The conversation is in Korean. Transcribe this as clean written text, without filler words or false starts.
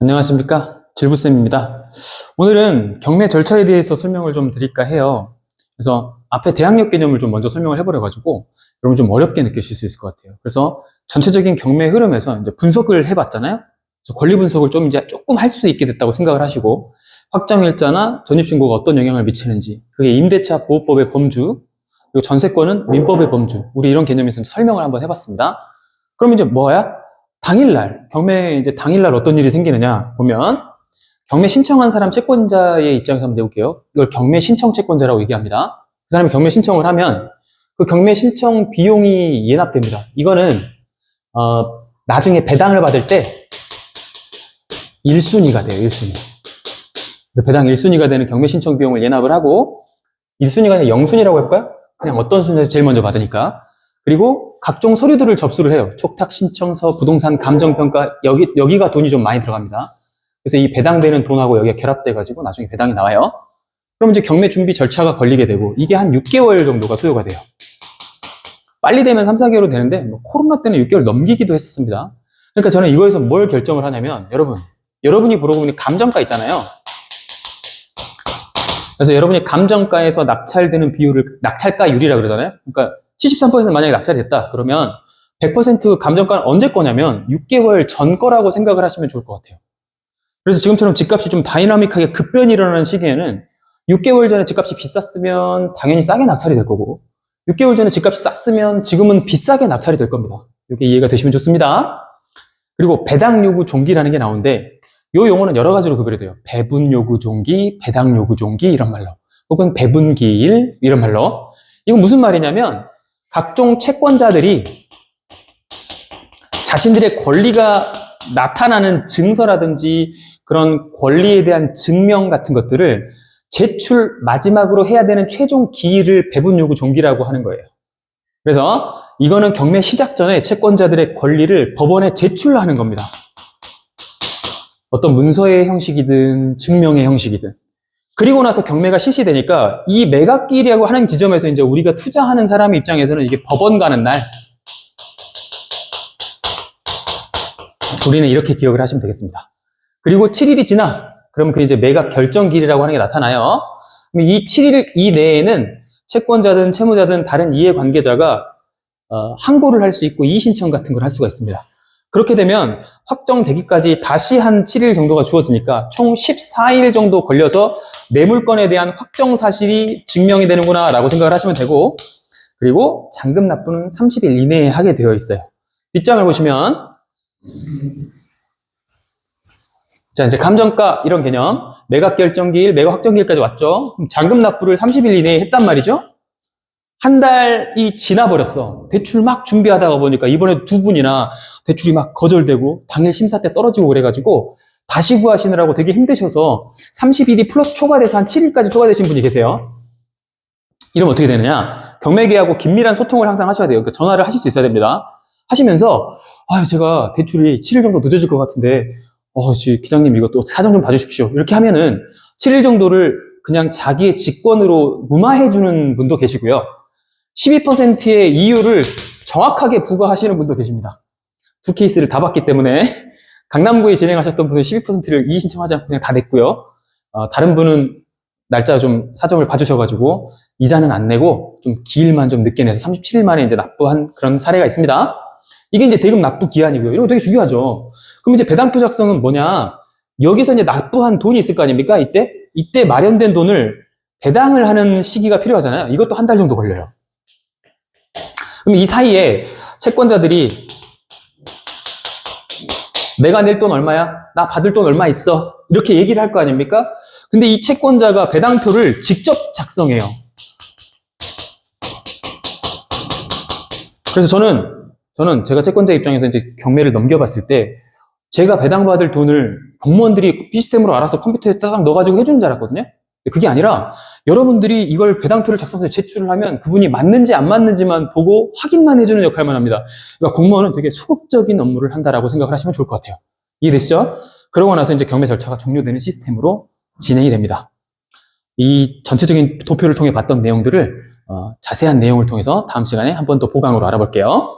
안녕하십니까, 질부쌤입니다. 오늘은 경매 절차에 대해서 설명을 좀 드릴까 해요. 그래서 앞에 대항력 개념을 좀 먼저 설명을 해버려가지고 여러분 좀 어렵게 느끼실 수 있을 것 같아요. 그래서 전체적인 경매 흐름에서 이제 분석을 해봤잖아요. 그래서 권리 분석을 좀 이제 조금 할 수 있게 됐다고 생각을 하시고, 확정일자나 전입신고가 어떤 영향을 미치는지, 그게 임대차 보호법의 범주, 그리고 전세권은 민법의 범주, 우리 이런 개념에서 설명을 한번 해봤습니다. 그럼 이제 뭐야? 당일날, 경매 이제 당일날 어떤 일이 생기느냐 보면, 경매 신청한 사람 채권자의 입장에서 한번 해볼게요. 이걸 경매 신청 채권자라고 얘기합니다. 그 사람이 경매 신청을 하면 그 경매 신청 비용이 예납됩니다. 이거는 나중에 배당을 받을 때 1순위가 돼요. 1순위. 배당 1순위가 되는 경매 신청 비용을 예납을 하고, 1순위가 아니라 0순위라고 할까요? 그냥 어떤 순위에서 제일 먼저 받으니까. 그리고 각종 서류들을 접수를 해요. 촉탁 신청서, 부동산 감정평가, 여기가 돈이 좀 많이 들어갑니다. 그래서 이 배당되는 돈하고 여기가 결합돼가지고 나중에 배당이 나와요. 그럼 이제 경매 준비 절차가 걸리게 되고, 이게 한 6개월 정도가 소요가 돼요. 빨리 되면 3, 4개월로 되는데, 코로나 때는 6개월 넘기기도 했었습니다. 그러니까 저는 이거에서 뭘 결정을 하냐면, 여러분이 그러고 보니 감정가 있잖아요. 그래서 여러분이 감정가에서 낙찰되는 비율을 낙찰가율이라 그러잖아요. 그러니까 73% 만약에 낙찰이 됐다 그러면 100% 감정가는 언제 거냐면 6개월 전 거라고 생각을 하시면 좋을 것 같아요. 그래서 지금처럼 집값이 좀 다이나믹하게 급변이 일어나는 시기에는 6개월 전에 집값이 비쌌으면 당연히 싸게 낙찰이 될 거고, 6개월 전에 집값이 쌌으면 지금은 비싸게 낙찰이 될 겁니다. 이렇게 이해가 되시면 좋습니다. 그리고 배당 요구 종기라는 게 나오는데, 이 용어는 여러 가지로 구별이 돼요. 배분 요구 종기, 배당 요구 종기 이런 말로, 혹은 배분 기일 이런 말로. 이건 무슨 말이냐면, 각종 채권자들이 자신들의 권리가 나타나는 증서라든지 그런 권리에 대한 증명 같은 것들을 제출 마지막으로 해야 되는 최종 기일을 배분 요구 종기라고 하는 거예요. 그래서 이거는 경매 시작 전에 채권자들의 권리를 법원에 제출하는 겁니다. 어떤 문서의 형식이든 증명의 형식이든. 그리고 나서 경매가 실시되니까 이 매각기일이라고 하는 지점에서 이제 우리가 투자하는 사람 입장에서는 이게 법원 가는 날, 우리는 이렇게 기억을 하시면 되겠습니다. 그리고 7일이 지나 그러면 그 이제 매각 결정기일이라고 하는 게 나타나요. 그럼 이 7일 이내에는 채권자든 채무자든 다른 이해관계자가 항고를 할 수 있고 이의신청 같은 걸 할 수가 있습니다. 그렇게 되면 확정되기까지 다시 한 7일 정도가 주어지니까 총 14일 정도 걸려서 매물건에 대한 확정 사실이 증명이 되는구나 라고 생각을 하시면 되고, 그리고 잔금 납부는 30일 이내에 하게 되어 있어요. 뒷장을 보시면, 자, 이제 감정가 이런 개념, 매각 결정기일, 매각 확정기일까지 왔죠. 그럼 잔금 납부를 30일 이내에 했단 말이죠. 한 달이 지나버렸어. 대출 막 준비하다가 보니까 이번에 두 분이나 대출이 막 거절되고 당일 심사 때 떨어지고 그래가지고 다시 구하시느라고 되게 힘드셔서 30일이 플러스 초과돼서 한 7일까지 초과되신 분이 계세요. 이러면 어떻게 되느냐? 경매계하고 긴밀한 소통을 항상 하셔야 돼요. 그러니까 전화를 하실 수 있어야 됩니다. 하시면서, 제가 대출이 7일 정도 늦어질 것 같은데, 기장님 이것도 사정 좀 봐주십시오. 이렇게 하면은 7일 정도를 그냥 자기의 직권으로 무마해주는 분도 계시고요. 12%의 이유를 정확하게 부과하시는 분도 계십니다. 두 케이스를 다 봤기 때문에 강남구에 진행하셨던 분은 12%를 이의 신청하지 않고 그냥 다 냈고요. 다른 분은 날짜 좀 사정을 봐주셔가지고 이자는 안 내고 좀 기일만 좀 늦게 내서 37일 만에 이제 납부한 그런 사례가 있습니다. 이게 이제 대금 납부 기한이고요. 이런 거 되게 중요하죠. 그럼 이제 배당표 작성은 뭐냐? 여기서 이제 납부한 돈이 있을 거 아닙니까? 이때 마련된 돈을 배당을 하는 시기가 필요하잖아요. 이것도 한 달 정도 걸려요. 그럼 이 사이에 채권자들이 내가 낼 돈 얼마야? 나 받을 돈 얼마 있어? 이렇게 얘기를 할 거 아닙니까? 근데 이 채권자가 배당표를 직접 작성해요. 그래서 저는 제가 채권자 입장에서 이제 경매를 넘겨봤을 때 제가 배당받을 돈을 공무원들이 시스템으로 알아서 컴퓨터에 따닥 넣어가지고 해주는 줄 알았거든요. 그게 아니라 여러분들이 이걸 배당표를 작성해서 제출을 하면 그분이 맞는지 안 맞는지만 보고 확인만 해주는 역할만 합니다. 그러니까 공무원은 되게 소극적인 업무를 한다라고 생각을 하시면 좋을 것 같아요. 이해되시죠? 그러고 나서 이제 경매 절차가 종료되는 시스템으로 진행이 됩니다. 이 전체적인 도표를 통해 봤던 내용들을 자세한 내용을 통해서 다음 시간에 한 번 더 보강으로 알아볼게요.